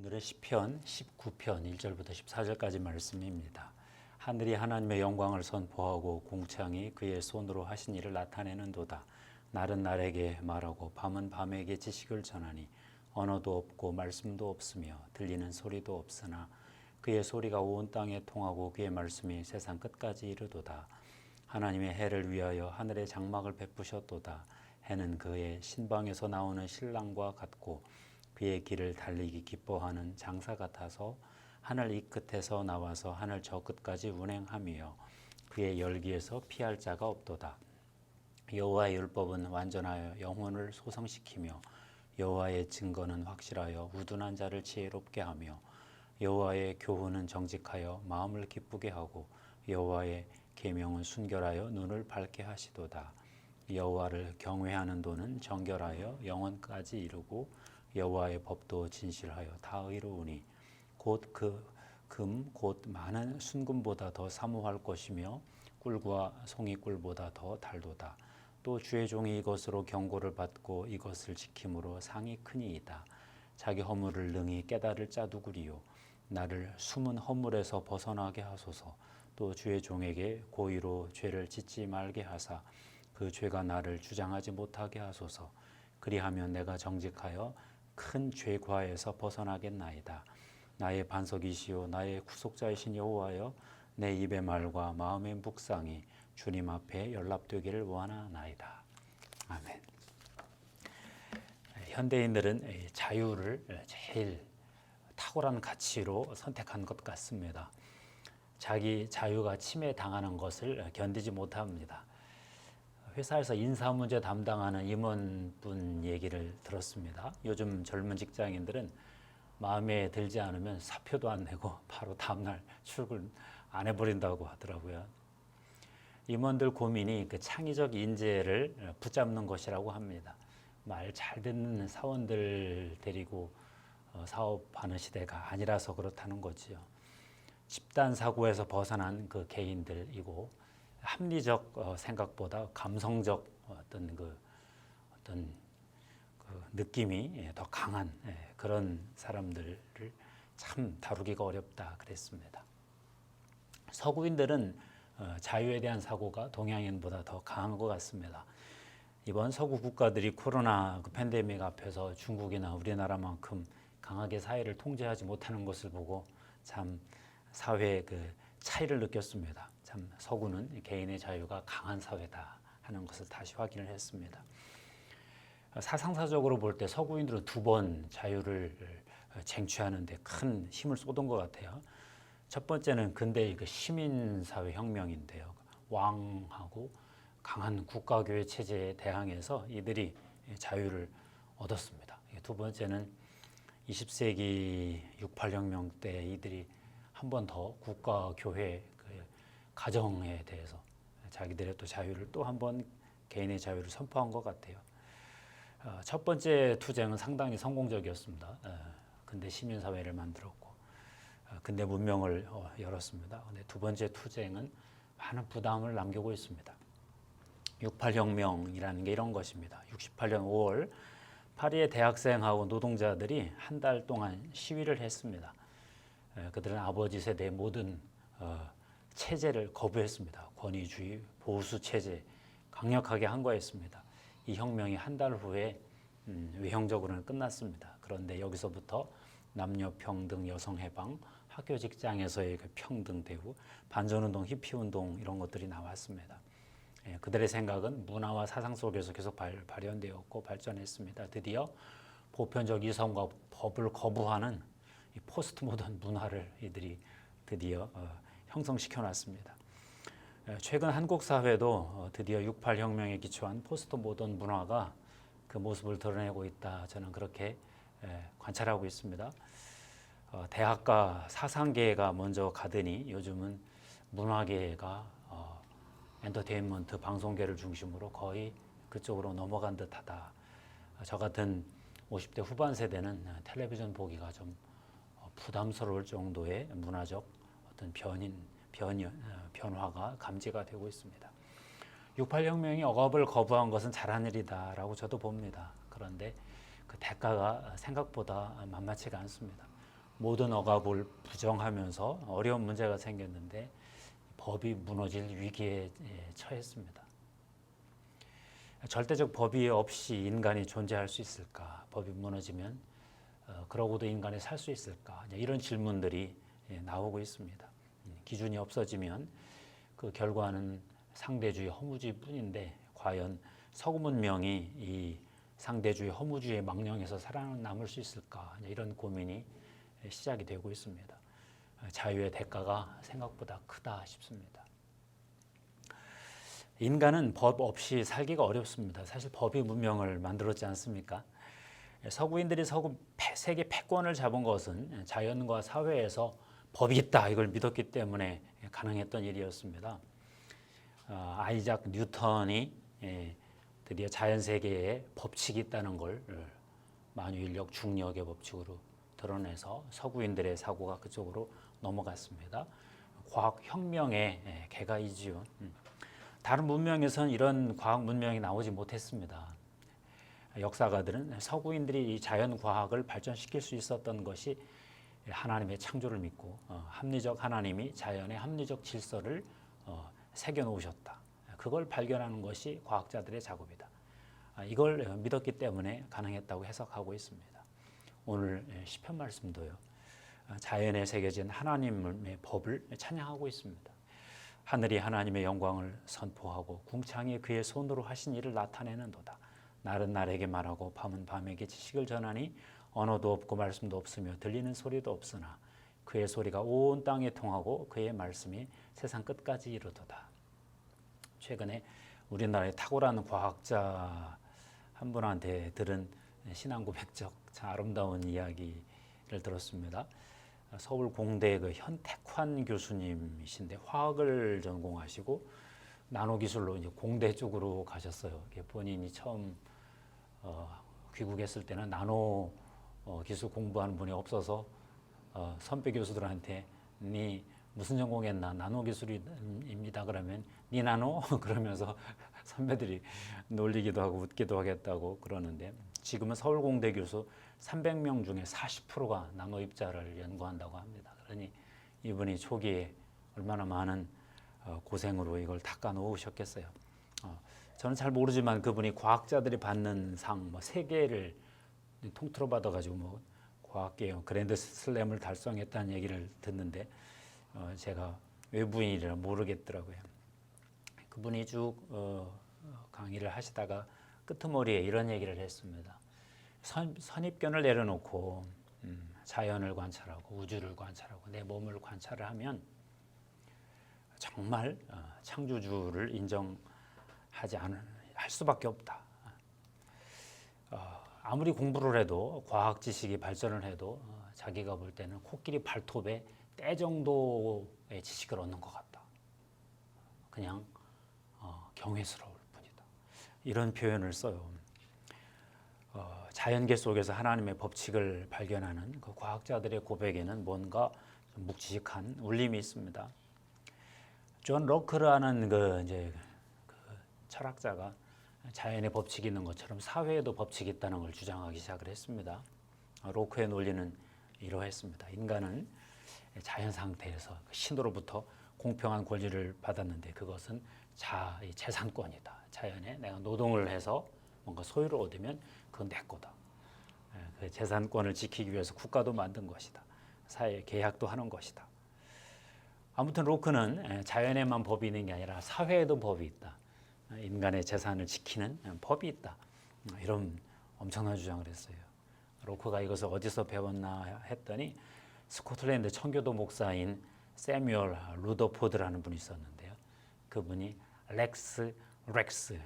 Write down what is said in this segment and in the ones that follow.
오늘은 시편 19편 1절부터 14절까지 말씀입니다. 하늘이 하나님의 영광을 선포하고 궁창이 그의 손으로 하신 일을 나타내는도다. 날은 날에게 말하고 밤은 밤에게 지식을 전하니 언어도 없고 말씀도 없으며 들리는 소리도 없으나 그의 소리가 온 땅에 통하고 그의 말씀이 세상 끝까지 이르도다. 하나님의 해를 위하여 하늘의 장막을 베푸셨도다. 해는 그의 신방에서 나오는 신랑과 같고 그의 길을 달리기 기뻐하는 장사 같아서 하늘 이 끝에서 나와서 하늘 저 끝까지 운행하며 그의 열기에서 피할 자가 없도다. 여호와의 율법은 완전하여 영혼을 소성시키며 여호와의 증거는 확실하여 우둔한 자를 지혜롭게 하며 여호와의 교훈은 정직하여 마음을 기쁘게 하고 여호와의 계명은 순결하여 눈을 밝게 하시도다. 여호와를 경외하는 도는 정결하여 영원까지 이르고 여호와의 법도 진실하여 다 의로우니 곧 그 금 곧 많은 순금보다 더 사모할 것이며 꿀과 송이꿀보다 더 달도다. 또 주의 종이 이것으로 경고를 받고 이것을 지킴으로 상이 크니이다. 자기 허물을 능히 깨달을 자 누구리요. 나를 숨은 허물에서 벗어나게 하소서. 또 주의 종에게 고의로 죄를 짓지 말게 하사 그 죄가 나를 주장하지 못하게 하소서. 그리하면 내가 정직하여 큰 죄과에서 벗어나겠나이다. 나의 반석이시요 나의 구속자이신 여호와여, 내 입의 말과 마음의 묵상이 주님 앞에 연락되기를 원하나이다. 아멘. 현대인들은 자유를 제일 탁월한 가치로 선택한 것 같습니다. 자기 자유가 침해당하는 것을 견디지 못합니다. 회사에서 인사 문제 담당하는 임원분 얘기를 들었습니다. 요즘 젊은 직장인들은 마음에 들지 않으면 사표도 안 내고 바로 다음날 출근 안 해버린다고 하더라고요. 임원들 고민이 그 창의적 인재를 붙잡는 것이라고 합니다. 말 잘 듣는 사원들 데리고 사업하는 시대가 아니라서 그렇다는 거지요. 집단 사고에서 벗어난 그 개인들이고 합리적 생각보다 감성적 어떤 그 느낌이 더 강한 그런 사람들을 참 다루기가 어렵다 그랬습니다. 서구인들은 자유에 대한 사고가 동양인보다 더 강한 것 같습니다. 이번 서구 국가들이 코로나 팬데믹 앞에서 중국이나 우리나라만큼 강하게 사회를 통제하지 못하는 것을 보고 참 사회의 그 차이를 느꼈습니다. 참 서구는 개인의 자유가 강한 사회다 하는 것을 다시 확인을 했습니다. 사상사적으로 볼 때 서구인들은 2번 자유를 쟁취하는 데 큰 힘을 쏟은 것 같아요. 첫 번째는 근대의 그 시민사회 혁명인데요. 왕하고 강한 국가교회 체제에 대항해서 이들이 자유를 얻었습니다. 두 번째는 20세기 68혁명 때 이들이 한 번 더 국가교회 가정에 대해서 자기들의 또 자유를 또 한 번 개인의 자유를 선포한 것 같아요. 첫 번째 투쟁은 상당히 성공적이었습니다. 근대 시민사회를 만들었고 근대 문명을 열었습니다. 근데 두 번째 투쟁은 많은 부담을 남기고 있습니다. 68혁명이라는 게 이런 것입니다. 68년 5월 파리의 대학생하고 노동자들이 한 달 동안 시위를 했습니다. 그들은 아버지 세대의 모든 체제를 거부했습니다. 권위주의, 보수 체제 강력하게 항거했습니다. 이 혁명이 한 달 후에 외형적으로는 끝났습니다. 그런데 여기서부터 남녀 평등, 여성 해방, 학교 직장에서의 그 평등 대우, 반전운동, 히피운동 이런 것들이 나왔습니다. 그들의 생각은 문화와 사상 속에서 계속 발현되었고 발전했습니다. 드디어 보편적 이성과 법을 거부하는 이 포스트 모던 문화를 이들이 드디어 형성시켜 놨습니다. 최근 한국 사회도 드디어 68혁명에 기초한 포스트 모던 문화가 그 모습을 드러내고 있다. 저는 그렇게 관찰하고 있습니다. 대학과 사상계가 먼저 가더니 요즘은 문화계가 엔터테인먼트 방송계를 중심으로 거의 그쪽으로 넘어간 듯하다. 저 같은 50대 후반 세대는 텔레비전 보기가 좀 부담스러울 정도의 문화적 어떤 변화가 감지가 되고 있습니다. 68혁명이 억압을 거부한 것은 잘한 일이다라고 저도 봅니다. 그런데 그 대가가 생각보다 만만치가 않습니다. 모든 억압을 부정하면서 어려운 문제가 생겼는데 법이 무너질 위기에 처했습니다. 절대적 법이 없이 인간이 존재할 수 있을까? 법이 무너지면 그러고도 인간이 살 수 있을까? 이런 질문들이 나오고 있습니다. 기준이 없어지면 그 결과는 상대주의, 허무주의뿐인데 과연 서구 문명이 이 상대주의, 허무주의의 망령에서 살아남을 수 있을까? 이런 고민이 시작이 되고 있습니다. 자유의 대가가 생각보다 크다 싶습니다. 인간은 법 없이 살기가 어렵습니다. 사실 법이 문명을 만들었지 않습니까? 서구인들이 세계 패권을 잡은 것은 자연과 사회에서 법이 있다 이걸 믿었기 때문에 가능했던 일이었습니다. 아이작 뉴턴이 드디어 자연 세계에 법칙이 있다는 걸 만유인력 중력의 법칙으로 드러내서 서구인들의 사고가 그쪽으로 넘어갔습니다. 과학 혁명의 개가이지요. 다른 문명에서는 이런 과학 문명이 나오지 못했습니다. 역사가들은 서구인들이 이 자연 과학을 발전시킬 수 있었던 것이 하나님의 창조를 믿고 합리적 하나님이 자연의 합리적 질서를 새겨 놓으셨다. 그걸 발견하는 것이 과학자들의 작업이다. 이걸 믿었기 때문에 가능했다고 해석하고 있습니다. 오늘 시편 말씀도요. 자연에 새겨진 하나님의 법을 찬양하고 있습니다. 하늘이 하나님의 영광을 선포하고 궁창이 그의 손으로 하신 일을 나타내는도다. 날은 날에게 말하고 밤은 밤에게 지식을 전하니 언어도 없고 말씀도 없으며 들리는 소리도 없으나 그의 소리가 온 땅에 통하고 그의 말씀이 세상 끝까지 이르도다. 최근에 우리나라의 탁월한 과학자 한 분한테 들은 신앙 고백적 참 아름다운 이야기를 들었습니다. 서울 공대 그 현택환 교수님이신데 화학을 전공하시고 나노 기술로 이제 공대 쪽으로 가셨어요. 본인이 처음 귀국했을 때는 나노 기술 공부하는 분이 없어서 선배 교수들한테 니 무슨 전공했나 나노 기술입니다 그러면 니 나노 그러면서 선배들이 놀리기도 하고 웃기도 하겠다고 그러는데 지금은 서울공대 교수 300명 중에 40%가 나노 입자를 연구한다고 합니다. 그러니 이분이 초기에 얼마나 많은 고생으로 이걸 닦아 놓으셨겠어요. 저는 잘 모르지만 그분이 과학자들이 받는 상 3개를 통틀어 받아가지고 과학계의 그랜드 슬램을 달성했다는 얘기를 듣는데 제가 외부인이라 모르겠더라고요. 그분이 쭉 강의를 하시다가 끄트머리에 이런 얘기를 했습니다. 선입견을 내려놓고 자연을 관찰하고 우주를 관찰하고 내 몸을 관찰을 하면 정말 창조주를 할 수밖에 없다. 아무리 공부를 해도 과학 지식이 발전을 해도 자기가 볼 때는 코끼리 발톱에 때 정도의 지식을 얻는 것 같다. 그냥 경외스러울 뿐이다. 이런 표현을 써요. 자연계 속에서 하나님의 법칙을 발견하는 그 과학자들의 고백에는 뭔가 좀 묵직한 울림이 있습니다. 존 럭크라는 그 철학자가 자연의 법칙이 있는 것처럼 사회에도 법칙이 있다는 걸 주장하기 시작을 했습니다. 로크의 논리는 이러했습니다. 인간은 자연 상태에서 신으로부터 공평한 권리를 받았는데 그것은 재산권이다. 자연에 내가 노동을 해서 뭔가 소유를 얻으면 그건 내 거다. 그 재산권을 지키기 위해서 국가도 만든 것이다. 사회 계약도 하는 것이다. 아무튼 로크는 자연에만 법이 있는 게 아니라 사회에도 법이 있다. 인간의 재산을 지키는 법이 있다. 이런 엄청난 주장을 했어요. 로크가 이것을 어디서 배웠나 했더니 스코틀랜드 청교도 목사인 세뮤얼 루더포드라는 분이 있었는데요. 그분이 렉스,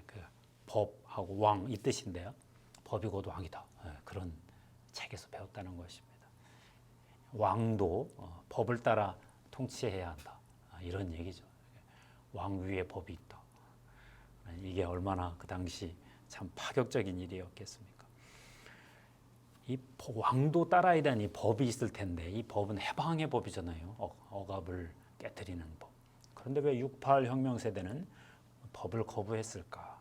그 법하고 왕 이 뜻인데요. 법이 곧 왕이다. 그런 책에서 배웠다는 것입니다. 왕도 법을 따라 통치해야 한다. 이런 얘기죠. 왕 위에 법이 있다. 이게 얼마나 그 당시 참 파격적인 일이었겠습니까? 이 왕도 따라야 되는 이 법이 있을 텐데 이 법은 해방의 법이잖아요. 억압을 깨뜨리는 법. 그런데 왜 68 혁명 세대는 법을 거부했을까?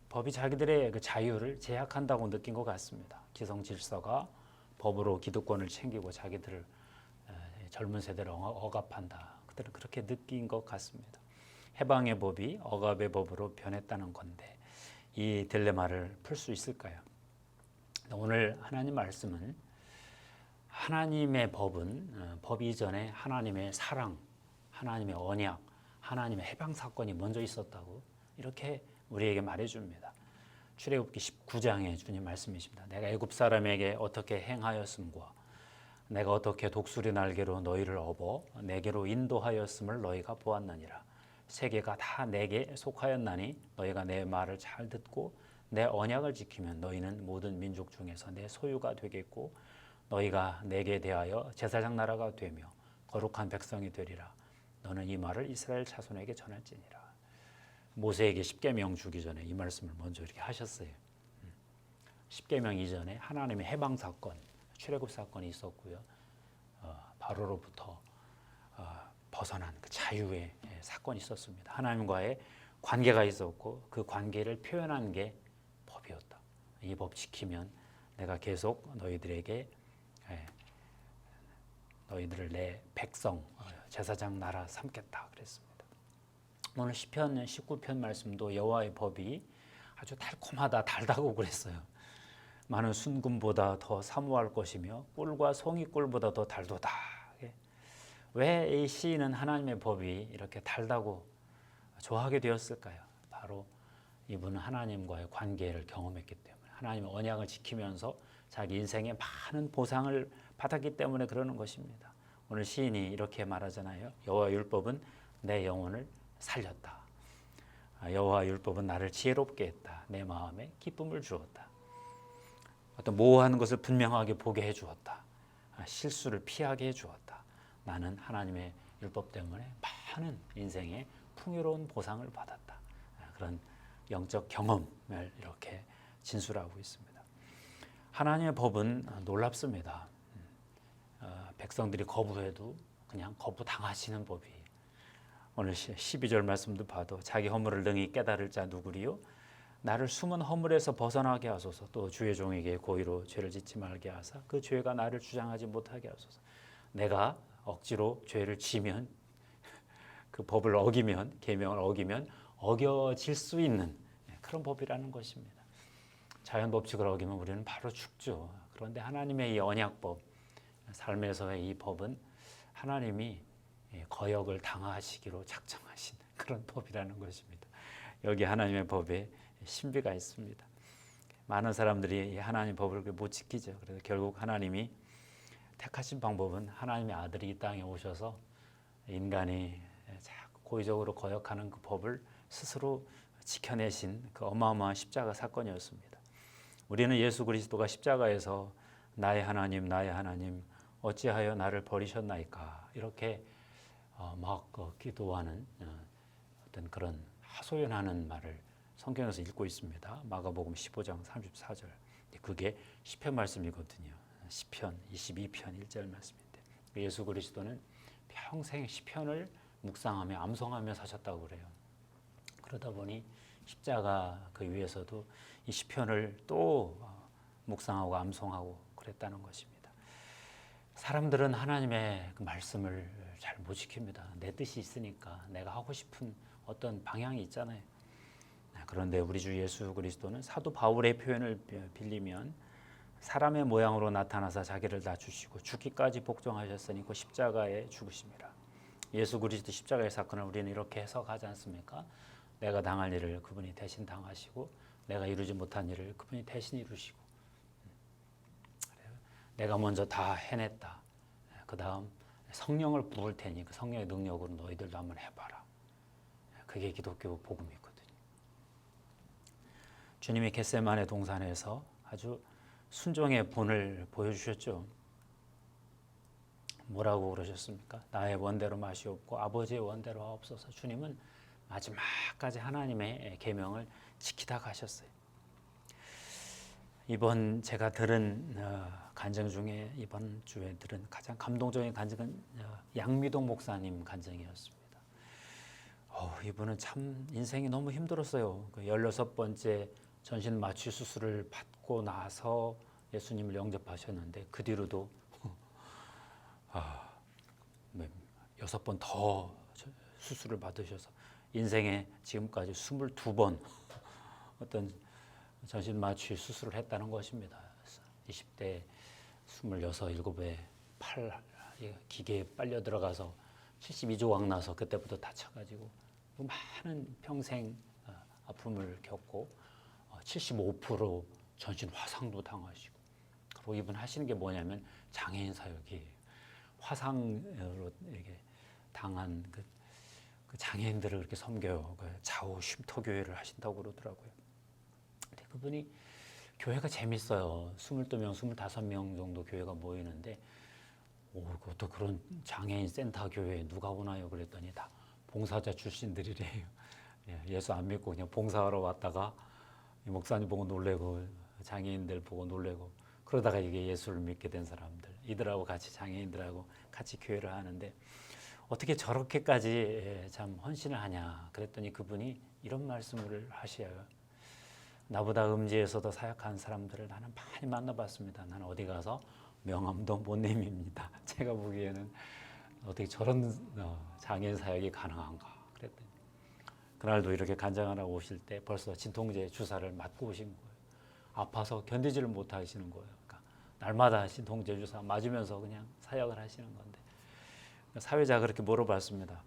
법이 자기들의 그 자유를 제약한다고 느낀 것 같습니다. 기성 질서가 법으로 기득권을 챙기고 자기들을 젊은 세대를 억압한다. 그들은 그렇게 느낀 것 같습니다. 해방의 법이 억압의 법으로 변했다는 건데 이 딜레마를 풀 수 있을까요? 오늘 하나님 말씀은 하나님의 법은 법 이전에 하나님의 사랑, 하나님의 언약, 하나님의 해방 사건이 먼저 있었다고 이렇게 우리에게 말해줍니다. 출애굽기 19장에 주님 말씀이십니다. 내가 애굽 사람에게 어떻게 행하였음과 내가 어떻게 독수리 날개로 너희를 업어 내게로 인도하였음을 너희가 보았느니라. 세계가 다 내게 속하였나니 너희가 내 말을 잘 듣고 내 언약을 지키면 너희는 모든 민족 중에서 내 소유가 되겠고 너희가 내게 대하여 제사장 나라가 되며 거룩한 백성이 되리라. 너는 이 말을 이스라엘 자손에게 전할지니라. 모세에게 십계명 주기 전에 이 말씀을 먼저 이렇게 하셨어요. 십계명 이전에 하나님의 해방 사건, 출애굽 사건이 있었고요. 바로로부터 벗어난 그 자유의 사건이 있었습니다. 하나님과의 관계가 있었고 그 관계를 표현한 게 법이었다. 이 법 지키면 내가 계속 너희들에게 너희들을 내 백성 제사장 나라 삼겠다 그랬습니다. 오늘 시편 19편 말씀도 여호와의 법이 아주 달콤하다 달다고 그랬어요. 많은 순금보다 더 사모할 것이며 꿀과 송이꿀보다 더 달도다. 왜 이 시인은 하나님의 법이 이렇게 달다고 좋아하게 되었을까요? 바로 이분은 하나님과의 관계를 경험했기 때문에 하나님의 언약을 지키면서 자기 인생에 많은 보상을 받았기 때문에 그러는 것입니다. 오늘 시인이 이렇게 말하잖아요. 여호와 율법은 내 영혼을 살렸다. 여호와 율법은 나를 지혜롭게 했다. 내 마음에 기쁨을 주었다. 어떤 모호한 것을 분명하게 보게 해주었다. 실수를 피하게 해주었다. 나는 하나님의 율법 때문에 많은 인생의 풍요로운 보상을 받았다. 그런 영적 경험을 이렇게 진술하고 있습니다. 하나님의 법은 놀랍습니다. 백성들이 거부해도 그냥 거부당하시는 법이 오늘 12절 말씀도 봐도 자기 허물을 능히 깨달을 자 누구리요? 나를 숨은 허물에서 벗어나게 하소서. 또 주의 종에게 고의로 죄를 짓지 말게 하사 그 죄가 나를 주장하지 못하게 하소서. 내가 억지로 죄를 지면 그 법을 어기면 계명을 어기면 어겨질 수 있는 그런 법이라는 것입니다. 자연 법칙을 어기면 우리는 바로 죽죠. 그런데 하나님의 이 언약법, 삶에서의 이 법은 하나님이 거역을 당하시기로 작정하신 그런 법이라는 것입니다. 여기 하나님의 법에 신비가 있습니다. 많은 사람들이 하나님의 법을 못 지키죠. 그래서 결국 하나님이 택하신 방법은 하나님의 아들이 이 땅에 오셔서 인간이 고의적으로 거역하는 그 법을 스스로 지켜내신 그 어마어마한 십자가 사건이었습니다. 우리는 예수 그리스도가 십자가에서 나의 하나님 어찌하여 나를 버리셨나이까 이렇게 막 기도하는 어떤 그런 하소연하는 말을 성경에서 읽고 있습니다. 마가복음 15장 34절. 그게 시편 말씀이거든요. 시편 22편 1절 말씀인데 예수 그리스도는 평생 시편을 묵상하며 암송하며 사셨다고 그래요. 그러다 보니 십자가 그 위에서도 이 시편을 또 묵상하고 암송하고 그랬다는 것입니다. 사람들은 하나님의 그 말씀을 잘 못 지킵니다. 내 뜻이 있으니까 내가 하고 싶은 어떤 방향이 있잖아요. 그런데 우리 주 예수 그리스도는 사도 바울의 표현을 빌리면 사람의 모양으로 나타나사 자기를 낮추시고 죽기까지 복종하셨으니 그 십자가에 죽으심이라. 예수 그리스도 십자가의 사건을 우리는 이렇게 해석하지 않습니까? 내가 당할 일을 그분이 대신 당하시고 내가 이루지 못한 일을 그분이 대신 이루시고 내가 먼저 다 해냈다. 그 다음 성령을 부을 테니 그 성령의 능력으로 너희들도 한번 해봐라. 그게 기독교 복음이거든요. 주님이 겟세마네 동산에서 아주 순종의 본을 보여주셨죠. 뭐라고 그러셨습니까? 나의 원대로 마시옵고 아버지의 원대로 하옵소서. 주님은 마지막까지 하나님의 계명을 지키다 가셨어요. 이번 제가 들은 간증 중에 이번 주에 들은 가장 감동적인 간증은 양미동 목사님 간증이었습니다. 이분은 참 인생이 너무 힘들었어요. 그 16번째 전신 마취 수술을 받고 나서 예수님을 영접하셨는데 그 뒤로도 6번 더 수술을 받으셔서 인생에 지금까지 22번 어떤 전신 마취 수술을 했다는 것입니다. 20대 26, 7에 팔 기계에 빨려 들어가서 72조각 나서 그때부터 다쳐가지고 많은 평생 아픔을 겪고 75% 전신 화상도 당하시고, 그리고 이분 하시는 게 뭐냐면 장애인 사역이에요. 화상으로 이렇게 당한 그 장애인들을 그렇게 섬겨요. 좌우 쉼터 교회를 하신다고 그러더라고요. 근데 그분이 교회가 재밌어요. 22명, 25명 정도 교회가 모이는데, 또 그런 장애인 센터 교회에 누가 오나요? 그랬더니 다 봉사자 출신들이래요. 예수 안 믿고 그냥 봉사하러 왔다가 목사님 보고 놀래고 장애인들 보고 놀래고, 그러다가 이게 예수를 믿게 된 사람들, 이들하고 같이 장애인들하고 같이 교회를 하는데 어떻게 저렇게까지 참 헌신을 하냐 그랬더니 그분이 이런 말씀을 하셔요. 나보다 음지에서도 사역한 사람들을 나는 많이 만나봤습니다. 나는 어디 가서 명함도 못 내밉니다. 제가 보기에는 어떻게 저런 장애인 사역이 가능한가 그랬더니, 그날도 이렇게 간장하러 오실 때 벌써 진통제 주사를 맞고 오신 거예요. 아파서 견디지를 못하시는 거예요. 그러니까 날마다 진통제 주사 맞으면서 그냥 사역을 하시는 건데, 사회자가 그렇게 물어봤습니다.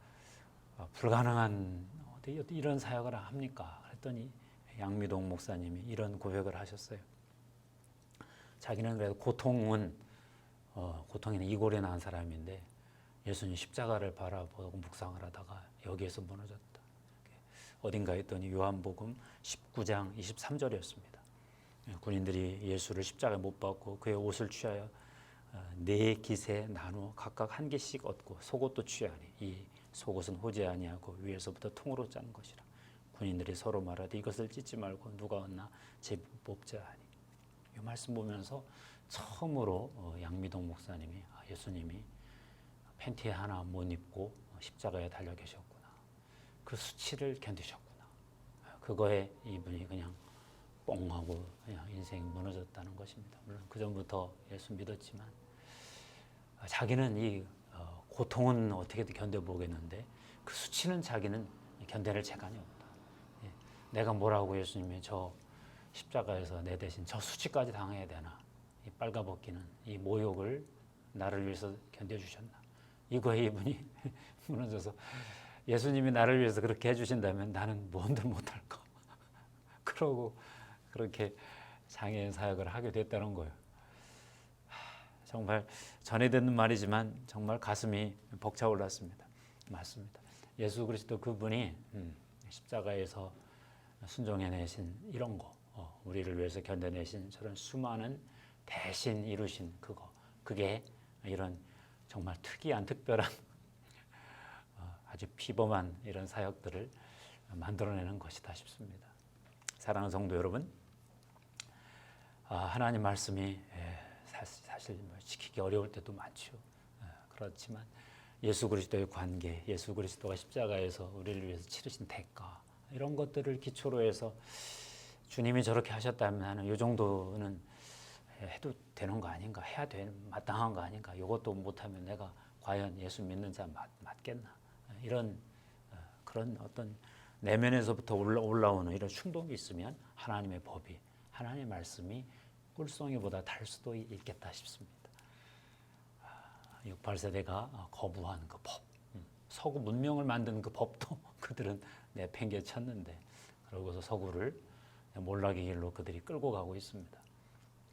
불가능한 어떻게 이런 사역을 합니까? 그랬더니 양미동 목사님이 이런 고백을 하셨어요. 자기는 그래도 고통에는 이골에 낳은 사람인데 예수님 십자가를 바라보고 묵상을 하다가 여기에서 무너졌다. 어딘가 했더니 요한복음 19장 23절이었습니다. 군인들이 예수를 십자가에 못 박고 그의 옷을 취하여 네 깃에 나누어 각각 한 개씩 얻고 속옷도 취하니 이 속옷은 호지 아니하고 위에서부터 통으로 짠 것이라. 군인들이 서로 말하되 이것을 찢지 말고 누가 얻나 제 뽑자 하니. 이 말씀 보면서 처음으로 양미동 목사님이 예수님이 팬티 하나 못 입고 십자가에 달려 계셨구나, 그 수치를 견디셨구나, 그거에 이분이 그냥 뻥하고 그냥 인생이 무너졌다는 것입니다. 물론 그 전부터 예수 믿었지만 자기는 이 고통은 어떻게든 견뎌보겠는데 그 수치는 자기는 견뎌낼 재간이 없다. 내가 뭐라고 예수님이 저 십자가에서 내 대신 저 수치까지 당해야 되나, 이 빨가벗기는 이 모욕을 나를 위해서 견뎌주셨나, 이거에 이분이 무너져서 예수님이 나를 위해서 그렇게 해주신다면 나는 뭔들 못할까 그러고 그렇게 장애인 사역을 하게 됐다는 거예요. 정말 전에 듣는 말이지만 정말 가슴이 벅차올랐습니다. 맞습니다. 예수 그리스도 그분이 십자가에서 순종해내신 이런 거, 우리를 위해서 견뎌내신 저런 수많은 대신 이루신 그거, 그게 이런 정말 특이한 특별한 아주 피범한 이런 사역들을 만들어내는 것이다 싶습니다. 사랑하는 성도 여러분, 하나님 말씀이 사실 지키기 어려울 때도 많죠. 그렇지만 예수 그리스도의 관계, 예수 그리스도가 십자가에서 우리를 위해서 치르신 대가, 이런 것들을 기초로 해서 주님이 저렇게 하셨다면 나는 이 정도는 해도 되는 거 아닌가, 해야 되는 마땅한 거 아닌가, 이것도 못하면 내가 과연 예수 믿는 자 맞겠나, 이런 그런 어떤 내면에서부터 올라오는 이런 충동이 있으면 하나님의 법이, 하나님의 말씀이 꿀송이보다 달 수도 있겠다 싶습니다. 68세대가 거부한 그 법, 서구 문명을 만든 그 법도 그들은 내팽개쳤는데, 그러고서 서구를 몰락의 길로 그들이 끌고 가고 있습니다.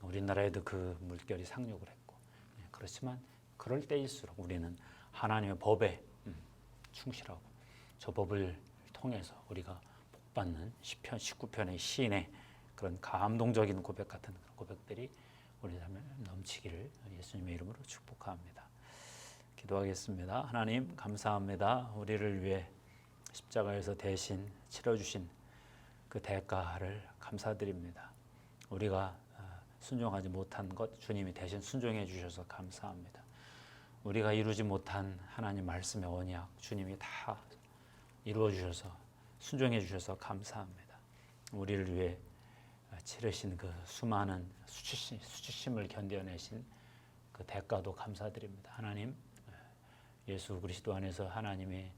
우리나라에도 그 물결이 상륙을 했고, 그렇지만 그럴 때일수록 우리는 하나님의 법에 충실하고 저 법을 통해서 우리가 복받는 시편 19편의 시인의 그런 감동적인 고백 같은 고백들이 우리 삶에 넘치기를 예수님의 이름으로 축복합니다. 기도하겠습니다. 하나님 감사합니다. 우리를 위해 십자가에서 대신 치러주신 그 대가를 감사드립니다. 우리가 순종하지 못한 것 주님이 대신 순종해 주셔서 감사합니다. 우리가 이루지 못한 하나님 말씀의 언약 주님이 다 이루어 주셔서 순종해 주셔서 감사합니다. 우리를 위해 치르신 그 수많은 수치심을 견뎌내신 그 대가도 감사드립니다. 하나님, 예수 그리스도 안에서 하나님이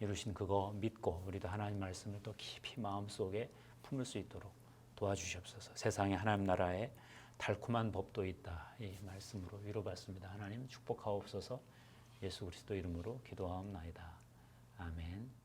이루신 그거 믿고 우리도 하나님 말씀을 또 깊이 마음속에 품을 수 있도록 도와주시옵소서. 세상에 하나님 나라에 달콤한 법도 있다. 이 말씀으로 위로받습니다. 하나님 축복하옵소서. 예수 그리스도 이름으로 기도하옵나이다. 아멘.